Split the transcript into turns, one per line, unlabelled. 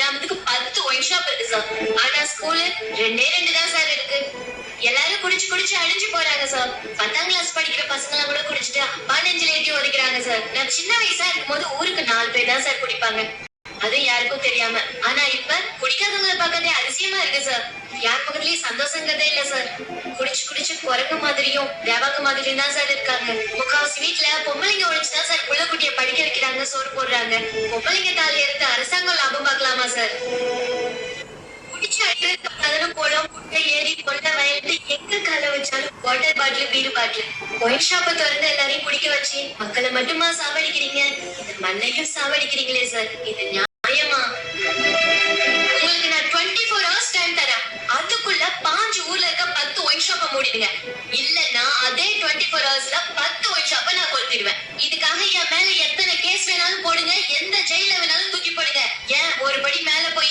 கிராமத்துக்கு 10 wine shop இருக்கு sir. ஆனா ஸ்கூலு 2 தான் சார் இருக்கு. எல்லாரும் குடிச்சு அழிஞ்சு போறாங்க சார். 10ஆம் கிளாஸ் படிக்கிற பசங்க எல்லாம் கூட குடிச்சிட்டு அப்பா நெஞ்சில ஏத்தி ஒதுக்குறாங்க சார். நான் சின்ன வயசா இருக்கும்போது ஊருக்கு 4 பேர் தான் சார் குடிப்பாங்க, அது யாருக்கும் தெரியாம. ஆனா இப்ப குடிக்காதவங்களை பார்க்கறதே அதிசயமா இருக்கு சார். யார் பக்கத்துலயும் சந்தோஷங்கிறதே இல்ல சார். குடிச்சு குரங்கு மாதிரியும் தேவாங்க மாதிரியும் தான் சார் இருக்காங்க. முக்காவாசி வீட்டுல பொம்பளைங்க ஒழிச்சுதான் சார் புள்ள குட்டிய படிக்க வைக்கிறாங்க, சோறு போடுறாங்க. பொம்பளைங்க தாலி எடுத்து அரசாங்கம் லாபம் பார்க்கலாமா சார்? குடிச்சு அடிக்கிறது குளம் குட்டை ஏரி கொண்ட வயல்ட்டு எங்க கால வச்சாலும் water bottle beer bottle wine ஷாப்பை திறந்து எல்லாரையும் குடிக்க வச்சு மக்களை மட்டுமா சாவடிக்கிறீங்க? இந்த மண்ணையும் சாவடிக்கிறீங்களே சார், இது நியாயமா? உங்களுக்கு நான் 24 hours டைம் தரேன். அதுக்குள்ள 5 ஊர்ல இருக்க 10 ஒயின் ஷாப்பை மூடிடுங்க. இல்லன்னா அதே 24 ஹவர்ஸ்ல 10 ஒயின் ஷாப்பை நான் கொளுத்திடுவேன். இதுக்காக என் மேல எத்தனை கேஸ் வேணாலும் போடுங்க, எந்த ஜெயில வேணாலும் தூக்கி போடுங்க. ஏன் ஒரு படி மேல போய்